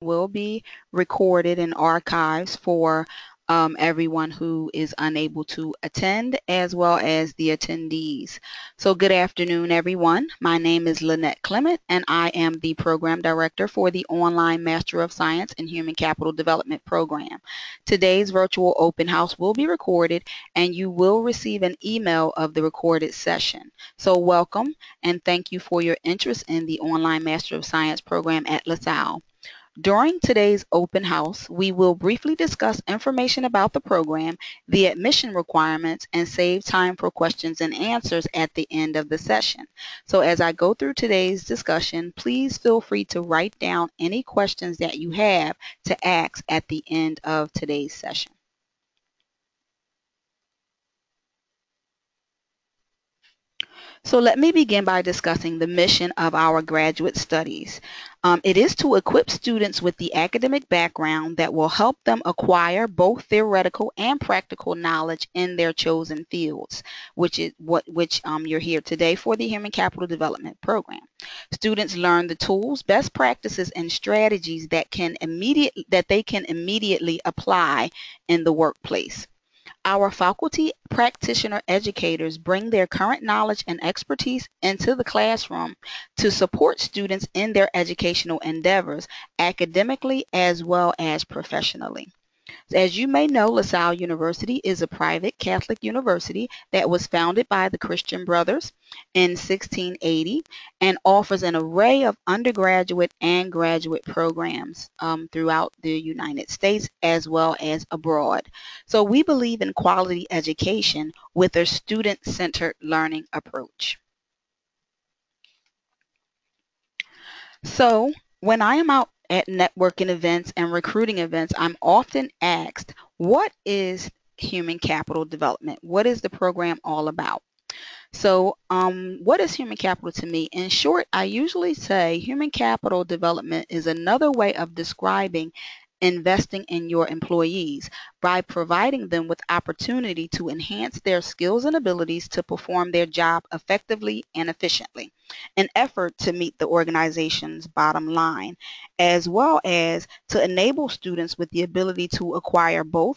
will be recorded in archives for everyone who is unable to attend, as well as the attendees. So good afternoon, everyone. My name is Lynette Clement, and I am the Program Director for the Online Master of Science in Human Capital Development Program. Today's virtual open house will be recorded, and you will receive an email of the recorded session. So welcome, and thank you for your interest in the Online Master of Science program at LaSalle. During today's open house, we will briefly discuss information about the program, the admission requirements, and save time for questions and answers at the end of the session. So as I go through today's discussion, please feel free to write down any questions that you have to ask at the end of today's session. So let me begin by discussing the mission of our graduate studies. It is to equip students with the academic background that will help them acquire both theoretical and practical knowledge in their chosen fields, which you're here today for the Human Capital Development Program. Students learn the tools, best practices, and strategies that they can immediately apply in the workplace. Our faculty practitioner educators bring their current knowledge and expertise into the classroom to support students in their educational endeavors, academically as well as professionally. As you may know, LaSalle University is a private Catholic university that was founded by the Christian Brothers in 1680 and offers an array of undergraduate and graduate programs throughout the United States as well as abroad. So we believe in quality education with a student-centered learning approach. So when I am out at networking events and recruiting events, I'm often asked, what is human capital development? What is the program all about? So, what is human capital to me? In short, I usually say human capital development is another way of describing investing in your employees by providing them with opportunity to enhance their skills and abilities to perform their job effectively and efficiently, an effort to meet the organization's bottom line, as well as to enable students with the ability to acquire the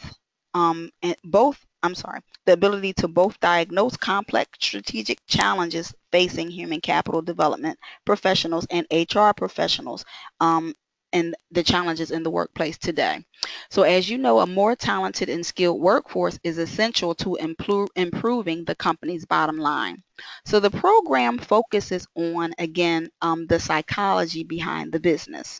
ability to both diagnose complex strategic challenges facing human capital development professionals and HR professionals, and the challenges in the workplace today. So as you know, a more talented and skilled workforce is essential to improving the company's bottom line. So the program focuses on, again, the psychology behind the business.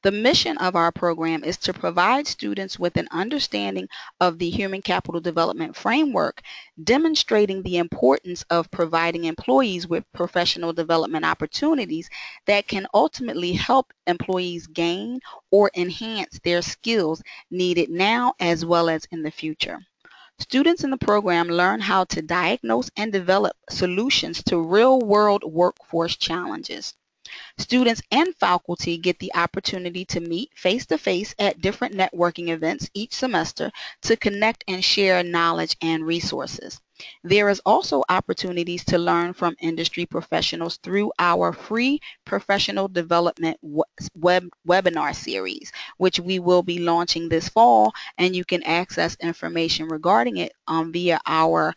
The mission of our program is to provide students with an understanding of the human capital development framework, demonstrating the importance of providing employees with professional development opportunities that can ultimately help employees gain or enhance their skills needed now as well as in the future. Students in the program learn how to diagnose and develop solutions to real-world workforce challenges. Students and faculty get the opportunity to meet face-to-face at different networking events each semester to connect and share knowledge and resources. There is also opportunities to learn from industry professionals through our free professional development webinar series, which we will be launching this fall, and you can access information regarding it via our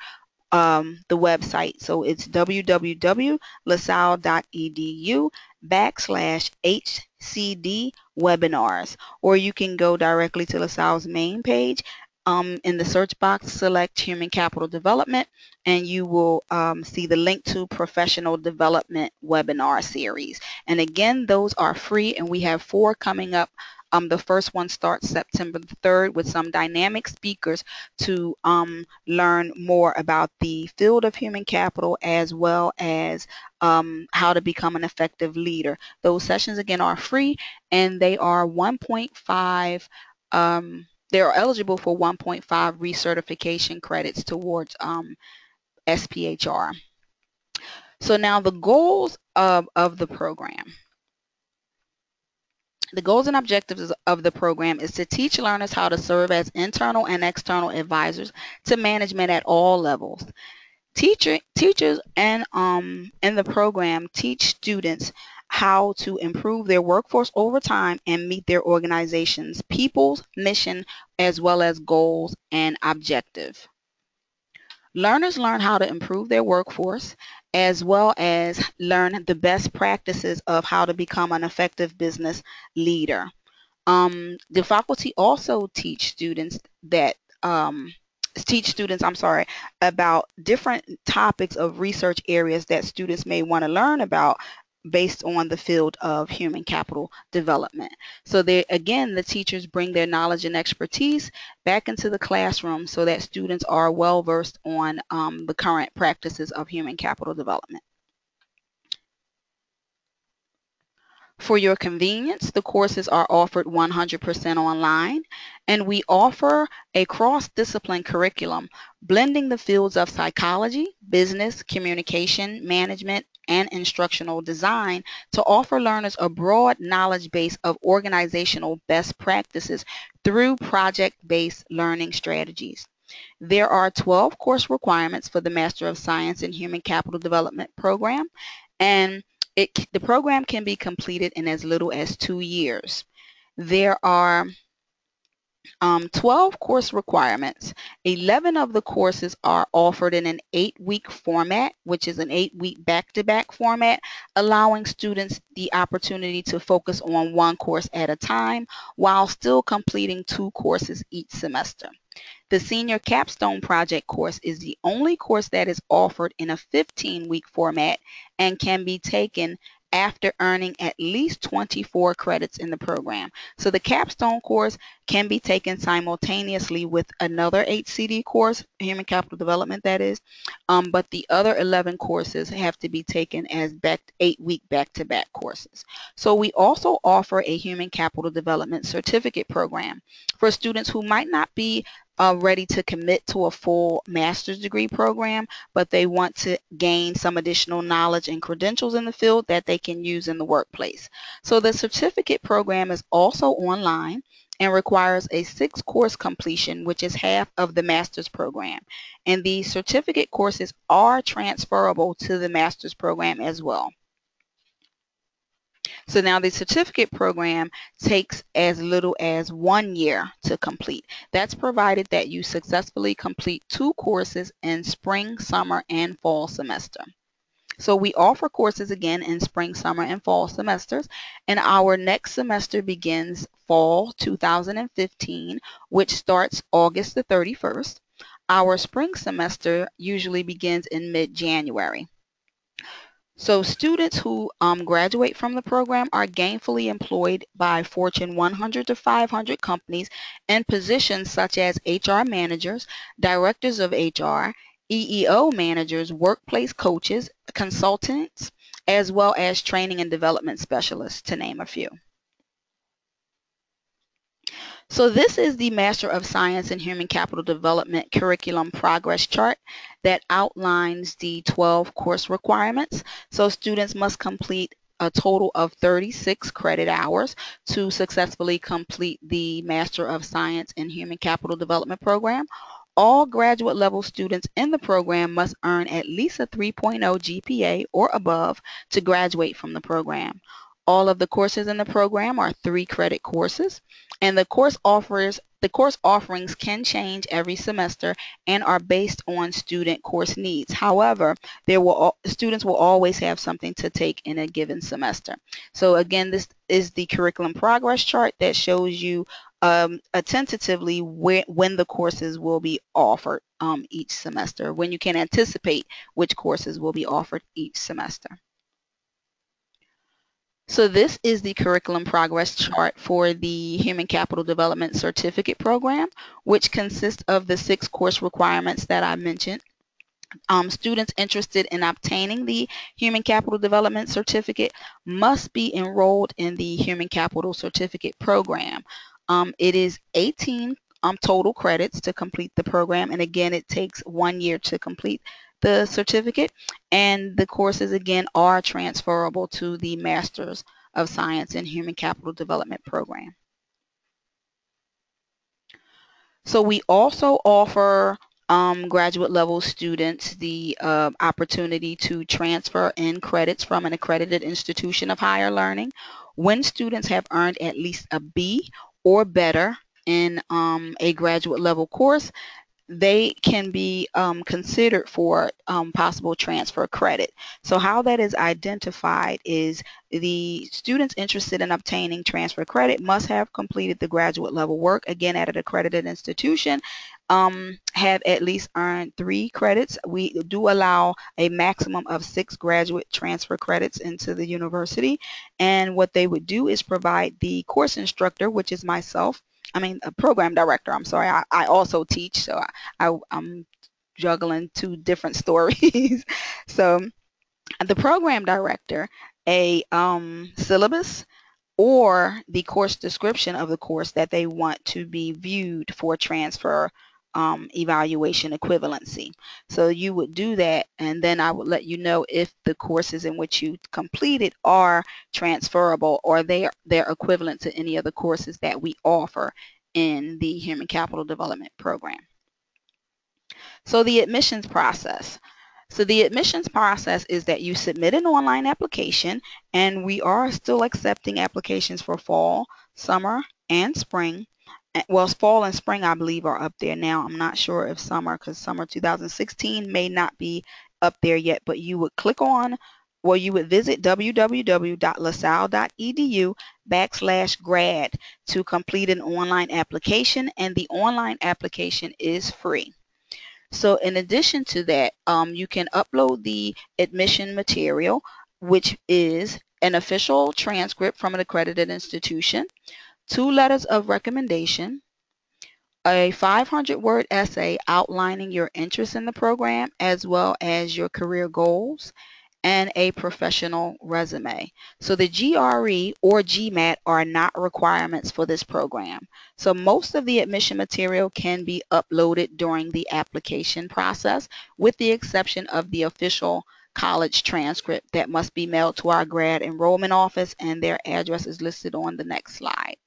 the website. So it's www.lasalle.edu/HCD webinars, or you can go directly to LaSalle's main page. In the search box, select Human Capital Development, and you will see the link to Professional Development Webinar Series. And again, those are free, and we have 4 coming up. The first one starts September the 3rd with some dynamic speakers to learn more about the field of human capital as well as how to become an effective leader. Those sessions again are free, and they are 1.5 they are eligible for 1.5 recertification credits towards SPHR. So now the goals of the program. The goals and objectives of the program is to teach learners how to serve as internal and external advisors to management at all levels. Teachers and in the program teach students how to improve their workforce over time and meet their organization's people's mission as well as goals and objectives. Learners learn how to improve their workforce as well as learn the best practices of how to become an effective business leader. The faculty also teach students, I'm sorry, about different topics of research areas that students may want to learn about based on the field of human capital development. So they, again, the teachers bring their knowledge and expertise back into the classroom so that students are well versed on the current practices of human capital development. For your convenience, the courses are offered 100% online, and we offer a cross-discipline curriculum blending the fields of psychology, business, communication, management, and instructional design to offer learners a broad knowledge base of organizational best practices through project-based learning strategies. There are 12 course requirements for the Master of Science in Human Capital Development program, and the program can be completed in as little as 2 years. There are 12 course requirements. 11 of the courses are offered in an 8-week format, which is an 8-week back-to-back format, allowing students the opportunity to focus on one course at a time while still completing 2 courses each semester. The Senior Capstone Project course is the only course that is offered in a 15-week format and can be taken after earning at least 24 credits in the program. So the capstone course can be taken simultaneously with another HCD course, Human Capital Development that is, but the other 11 courses have to be taken as 8-week back-to-back courses. So we also offer a Human Capital Development certificate program for students who might not be ready to commit to a full master's degree program, but they want to gain some additional knowledge and credentials in the field that they can use in the workplace. So the certificate program is also online and requires a 6-course completion, which is half of the master's program. And the certificate courses are transferable to the master's program as well. So now the certificate program takes as little as 1 year to complete. That's provided that you successfully complete 2 courses in spring, summer, and fall semester. So we offer courses again in spring, summer, and fall semesters, and our next semester begins fall 2015, which starts August the 31st. Our spring semester usually begins in mid-January. So students who graduate from the program are gainfully employed by Fortune 100 to 500 companies in positions such as HR managers, directors of HR, EEO managers, workplace coaches, consultants, as well as training and development specialists, to name a few. So this is the Master of Science in Human Capital Development curriculum progress chart that outlines the 12 course requirements. So students must complete a total of 36 credit hours to successfully complete the Master of Science in Human Capital Development program. All graduate level students in the program must earn at least a 3.0 GPA or above to graduate from the program. All of the courses in the program are 3-credit courses, and the course offerings can change every semester and are based on student course needs. However, students will always have something to take in a given semester. So again, this is the curriculum progress chart that shows you tentatively when the courses will be offered each semester, when you can anticipate which courses will be offered each semester. So this is the curriculum progress chart for the Human Capital Development Certificate Program, which consists of the 6 course requirements that I mentioned. Students interested in obtaining the Human Capital Development Certificate must be enrolled in the Human Capital Certificate Program. It is 18 total credits to complete the program, and again, it takes 1 year to complete the certificate, and the courses again are transferable to the Masters of Science in Human Capital Development program. So we also offer graduate level students the opportunity to transfer in credits from an accredited institution of higher learning. When students have earned at least a B or better in a graduate level course, they can be considered for possible transfer credit. So how that is identified is the students interested in obtaining transfer credit must have completed the graduate level work, again at an accredited institution, have at least earned 3 credits. We do allow a maximum of 6 graduate transfer credits into the university, and what they would do is provide the course instructor, which is myself, I mean, a program director. I'm sorry. I also teach, so I'm juggling 2 different stories. So the program director, a syllabus or the course description of the course that they want to be viewed for transfer evaluation equivalency. So you would do that, and then I would let you know if the courses in which you completed are transferable or they're equivalent to any of the courses that we offer in the Human Capital Development Program. So the admissions process. So the admissions process is that you submit an online application, and we are still accepting applications for fall, summer, and spring. Well, fall and spring, I believe, are up there now. I'm not sure if summer, because summer 2016 may not be up there yet, but you would click on, well, you would visit www.lasalle.edu/grad to complete an online application, and the online application is free. So in addition to that, you can upload the admission material, which is an official transcript from an accredited institution, 2 letters of recommendation, a 500-word essay outlining your interest in the program as well as your career goals, and a professional resume. So the GRE or GMAT are not requirements for this program. So most of the admission material can be uploaded during the application process, with the exception of the official college transcript that must be mailed to our grad enrollment office, and their address is listed on the next slide.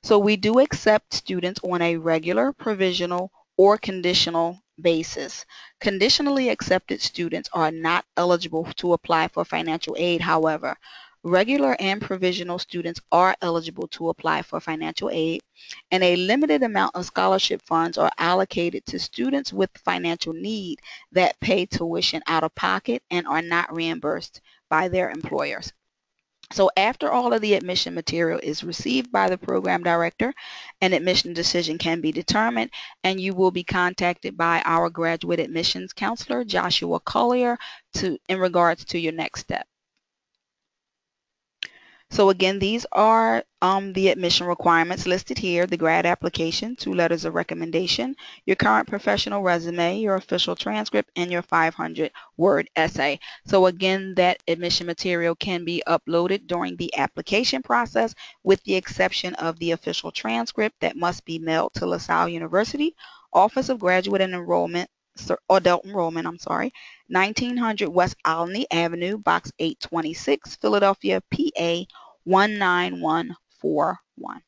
So we do accept students on a regular, provisional, or conditional basis. Conditionally accepted students are not eligible to apply for financial aid. However, regular and provisional students are eligible to apply for financial aid, and a limited amount of scholarship funds are allocated to students with financial need that pay tuition out of pocket and are not reimbursed by their employers. So after all of the admission material is received by the program director, an admission decision can be determined, and you will be contacted by our graduate admissions counselor, Joshua Collier, in regards to your next step. So again, these are the admission requirements listed here: the grad application, 2 letters of recommendation, your current professional resume, your official transcript, and your 500-word essay. So again, that admission material can be uploaded during the application process, with the exception of the official transcript that must be mailed to LaSalle University, Office of Graduate and Enrollment, Adult Enrollment, 1900 West Alney Avenue, Box 826, Philadelphia, PA 19141.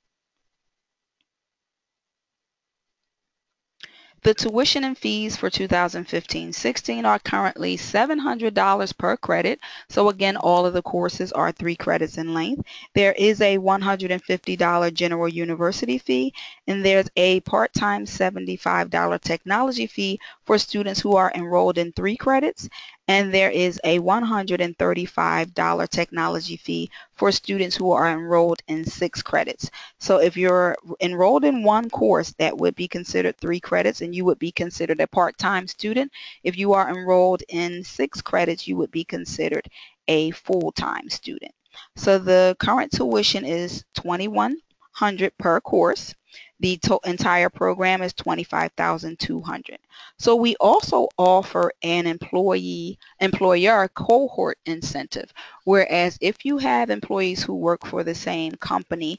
The tuition and fees for 2015-16 are currently $700 per credit. So again, all of the courses are 3 credits in length. There is a $150 general university fee, and there's a part-time $75 technology fee for students who are enrolled in 3 credits, and there is a $135 technology fee for students who are enrolled in 6 credits. So if you're enrolled in one course, that would be considered 3 credits, and you would be considered a part-time student. If you are enrolled in 6 credits, you would be considered a full-time student. So the current tuition is $2,100 per course. The entire program is $25,200. So we also offer an employer cohort incentive, whereas if you have employees who work for the same company,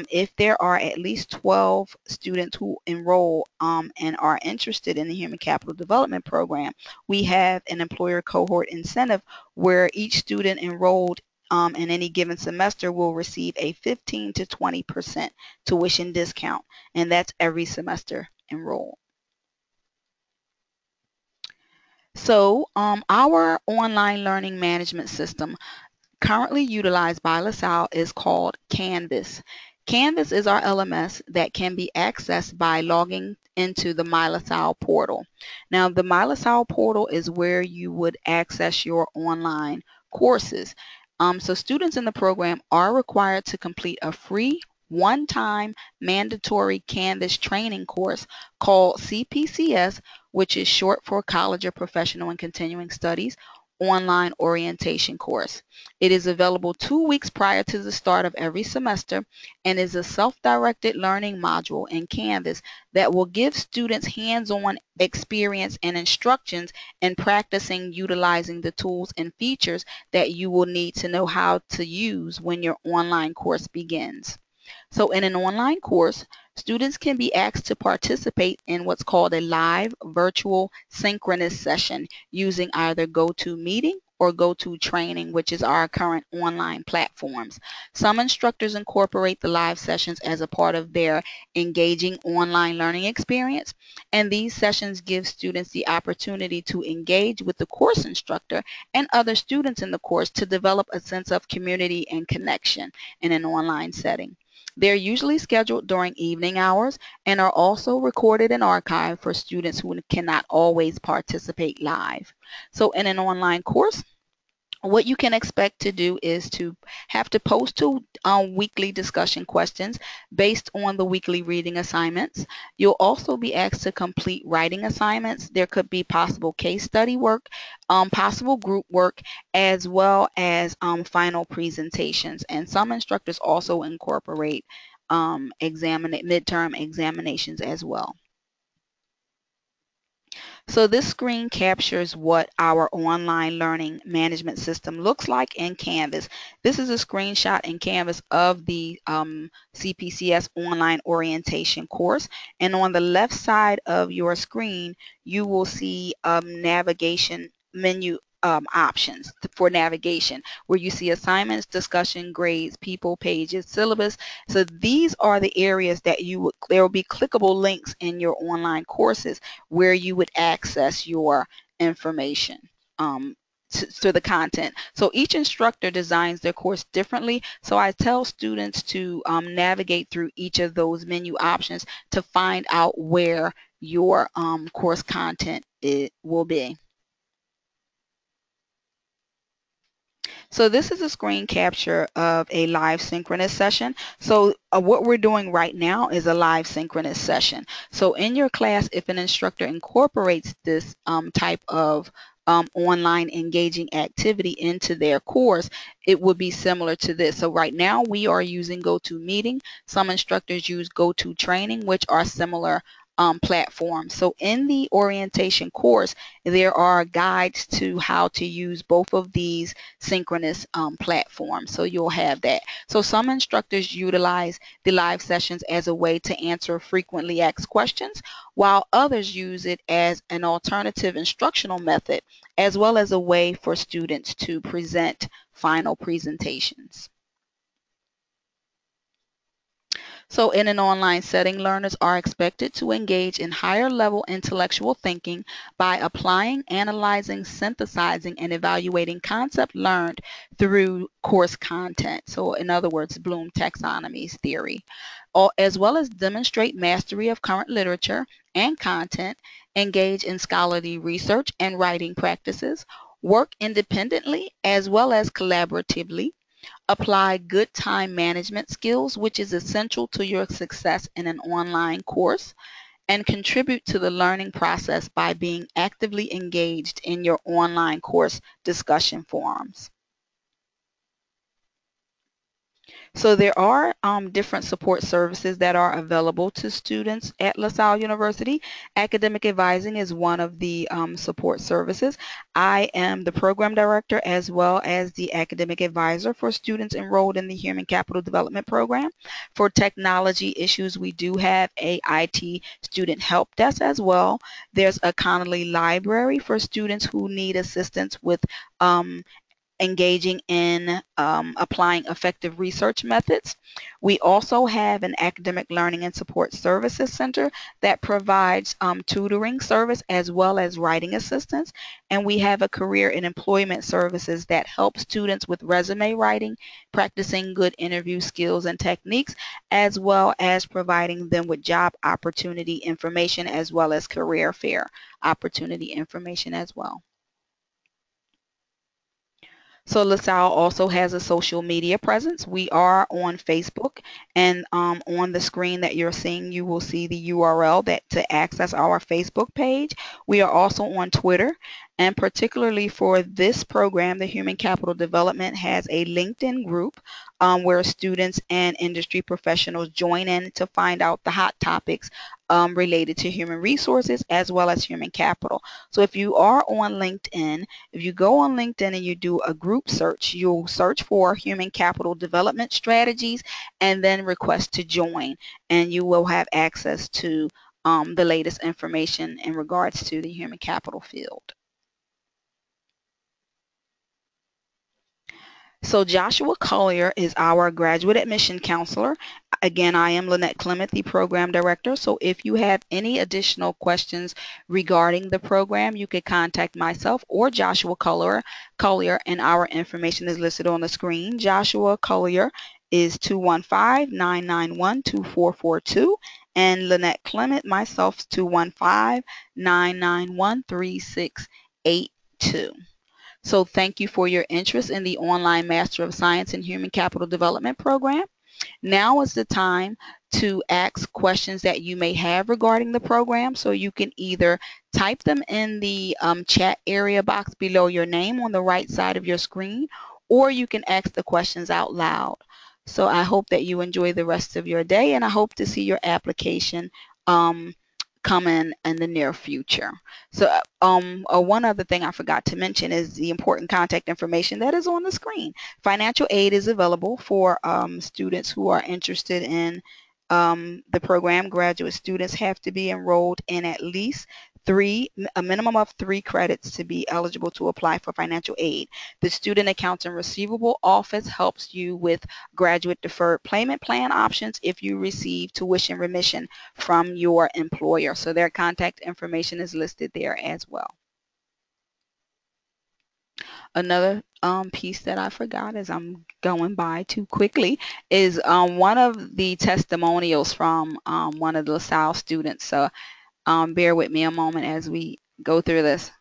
if there are at least 12 students who enroll and are interested in the Human Capital Development Program, we have an employer cohort incentive where each student enrolled in any given semester will receive a 15 to 20% tuition discount, and that's every semester enrolled. So our online learning management system currently utilized by LaSalle is called Canvas. Canvas is our LMS that can be accessed by logging into the My LaSalle portal. Now, the My LaSalle portal is where you would access your online courses. So students in the program are required to complete a free one-time mandatory Canvas training course called CPCS, which is short for College of Professional and Continuing Studies online orientation course. It is available 2 weeks prior to the start of every semester and is a self-directed learning module in Canvas that will give students hands-on experience and instructions in practicing utilizing the tools and features that you will need to know how to use when your online course begins. So in an online course, students can be asked to participate in what's called a live virtual synchronous session using either GoToMeeting or GoToTraining, which is our current online platforms. Some instructors incorporate the live sessions as a part of their engaging online learning experience, and these sessions give students the opportunity to engage with the course instructor and other students in the course to develop a sense of community and connection in an online setting. They're usually scheduled during evening hours and are also recorded and archived for students who cannot always participate live. So in an online course, what you can expect to do is to have to post to weekly discussion questions based on the weekly reading assignments. You'll also be asked to complete writing assignments. There could be possible case study work, possible group work, as well as final presentations. And some instructors also incorporate midterm examinations as well. So this screen captures what our online learning management system looks like in Canvas. This is a screenshot in Canvas of the CPCS online orientation course. And on the left side of your screen, you will see navigation menu options for navigation where you see assignments, discussion, grades, people, pages, syllabus. So these are the areas that there will be clickable links in your online courses where you would access your information to the content. So each instructor designs their course differently. So I tell students to navigate through each of those menu options to find out where your course content will be. So this is a screen capture of a live synchronous session. So what we're doing right now is a live synchronous session. So in your class, if an instructor incorporates this type of online engaging activity into their course, it would be similar to this. So right now we are using GoToMeeting. Some instructors use GoToTraining, which are similar platforms. So in the orientation course, there are guides to how to use both of these synchronous platforms. So you'll have that. So some instructors utilize the live sessions as a way to answer frequently asked questions, while others use it as an alternative instructional method, as well as a way for students to present final presentations. So in an online setting, learners are expected to engage in higher level intellectual thinking by applying, analyzing, synthesizing, and evaluating concept learned through course content. So in other words, Bloom taxonomy's theory, as well as demonstrate mastery of current literature and content, engage in scholarly research and writing practices, work independently as well as collaboratively, apply good time management skills, which is essential to your success in an online course, and contribute to the learning process by being actively engaged in your online course discussion forums. So there are different support services that are available to students at LaSalle University. Academic advising is one of the support services. I am the program director as well as the academic advisor for students enrolled in the Human Capital Development Program. For technology issues, we do have a IT student help desk as well. There's a Connolly Library for students who need assistance with engaging in applying effective research methods. We also have an academic learning and support services center that provides tutoring service as well as writing assistance. And we have a career and employment services that help students with resume writing, practicing good interview skills and techniques, as well as providing them with job opportunity information as well as career fair opportunity information as well. So LaSalle also has a social media presence. We are on Facebook, and on the screen that you're seeing, you will see the URL that to access our Facebook page. We are also on Twitter, and particularly for this program, the Human Capital Development has a LinkedIn group where students and industry professionals join in to find out the hot topics related to human resources as well as human capital. So if you are on LinkedIn, if you go on LinkedIn and you do a group search, you'll search for human capital development strategies and then request to join, and you will have access to the latest information in regards to the human capital field. So Joshua Collier is our graduate admission counselor. Again, I am Lynette Clement, the program director. So if you have any additional questions regarding the program, you could contact myself or Joshua Collier, and our information is listed on the screen. Joshua Collier is 215-991-2442, and Lynette Clement, myself, 215-991-3682. So thank you for your interest in the online Master of Science in Human Capital Development program. Now is the time to ask questions that you may have regarding the program. So you can either type them in the chat area box below your name on the right side of your screen, or you can ask the questions out loud. So I hope that you enjoy the rest of your day, and I hope to see your application come in the near future. So one other thing I forgot to mention is the important contact information that is on the screen. Financial aid is available for students who are interested in the program. Graduate students have to be enrolled in at least a minimum of 3 credits to be eligible to apply for financial aid. The Student Accounts and Receivable Office helps you with graduate deferred payment plan options if you receive tuition remission from your employer. So their contact information is listed there as well. Another piece that I forgot as I'm going by too quickly is one of the testimonials from one of the LaSalle students. So bear with me a moment as we go through this.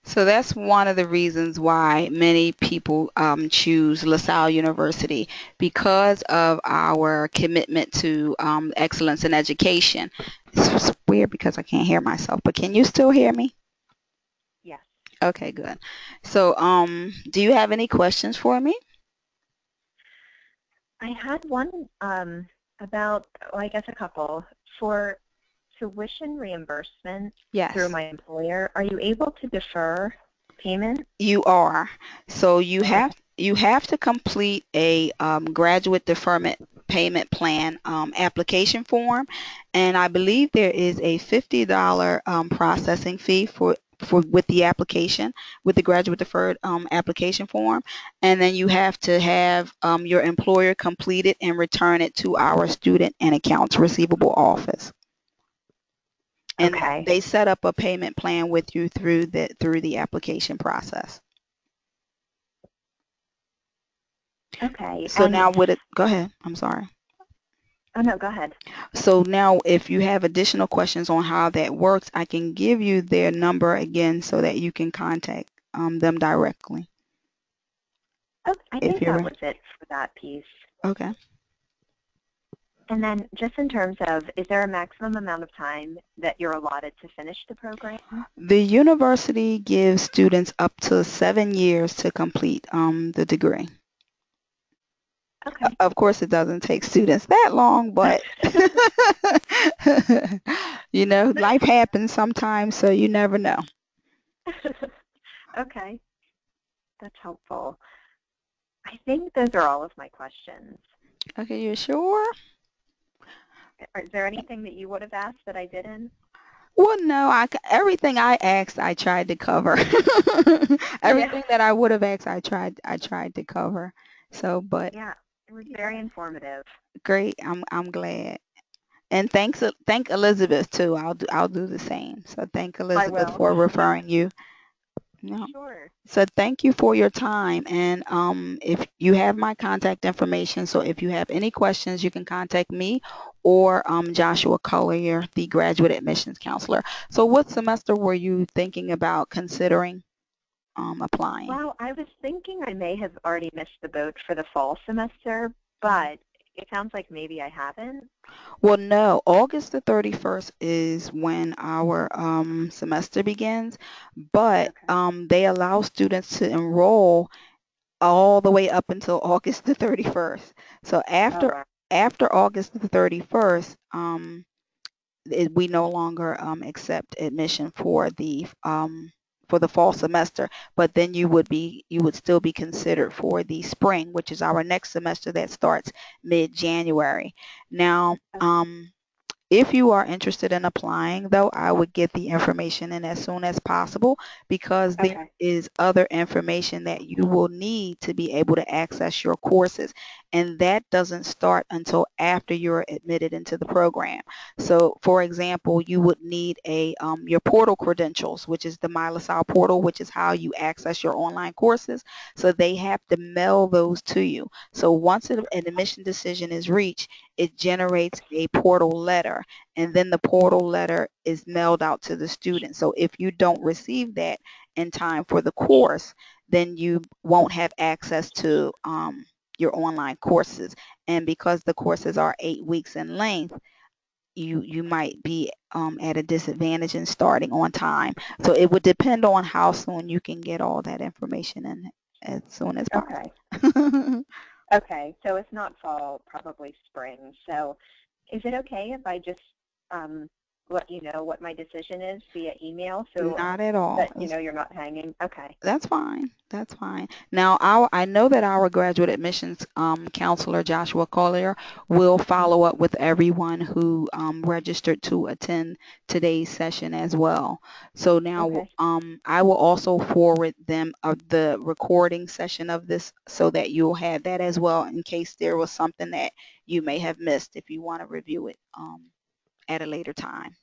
So that's one of the reasons why many people choose LaSalle University, because of our commitment to excellence in education. It's weird because I can't hear myself, but can you still hear me? Yes. Okay, good. So do you have any questions for me? I had one about, well, I guess a couple. For tuition reimbursement through Yes. my employer, are you able to defer payment? You are. So you Oh, okay. have to complete a graduate deferment payment plan application form, and I believe there is a $50 processing fee with the application, with the graduate deferred application form, and then you have to have your employer complete it and return it to our student and accounts receivable office. And Okay. they set up a payment plan with you through the application process. Okay. So And now with it, go ahead. I'm sorry. oh no, go ahead. So now if you have additional questions on how that works, I can give you their number again so that you can contact them directly. Oh, I If think you're that ready. was it for that piece. Okay. And then just in terms of, is there a maximum amount of time that you're allotted to finish the program? The university gives students up to 7 years to complete the degree. Okay. Of course, it doesn't take students that long, but life happens sometimes, so you never know. Okay. That's helpful. I think those are all of my questions. Okay, you sure? Is there anything that you would have asked that I didn't? Well, no, everything I asked, I tried to cover. Yeah. Everything that I would have asked, I tried to cover. So, but Yeah. It was very informative. great. I'm glad. And thank Elizabeth too. I'll do the same. So thank I Elizabeth will. for referring you. No. Sure. So thank you for your time. And if you have my contact information, so if you have any questions, you can contact me or Joshua Collier, the graduate admissions counselor. So what semester were you thinking about considering applying? Well, I was thinking I may have already missed the boat for the fall semester, but it sounds like maybe I haven't. Well, no, August the 31st is when our semester begins, but Okay. they allow students to enroll all the way up until August the 31st. So Oh, after wow. after August the 31st, we no longer accept admission for the fall semester, but then you would still be considered for the spring, which is our next semester that starts mid-January. Now, if you are interested in applying, though, I would get the information in as soon as possible because there Okay. is other information that you will need to be able to access your courses. And that doesn't start until after you're admitted into the program. So, for example, you would need your portal credentials, which is the MyLaSalle portal, which is how you access your online courses. So they have to mail those to you. So once an admission decision is reached, it generates a portal letter, and then the portal letter is mailed out to the student. So if you don't receive that in time for the course, then you won't have access to your online courses. And because the courses are 8 weeks in length, you might be at a disadvantage in starting on time. So it would depend on how soon you can get all that information in as soon as Okay. possible. Okay. So it's not fall, probably spring. So is it okay if I just let you know what my decision is via email so Not at all. that you know you're not hanging? Okay. That's fine. That's fine. Now, I know that our graduate admissions counselor, Joshua Collier, will follow up with everyone who registered to attend today's session as well. So now Okay. I will also forward them the recording session of this so that you'll have that as well in case there was something that you may have missed if you want to review it at a later time.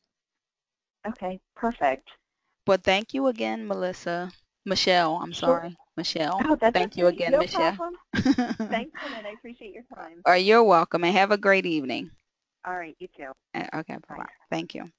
Okay. Perfect. But thank you again, Michelle, I'm Sure. sorry, Michelle. Oh, that's Thank you okay. again, No Michelle. problem. Thanks, Lynette. I appreciate your time. You're welcome and have a great evening. All right. You too. Okay, Bye. bye-bye. Thank you.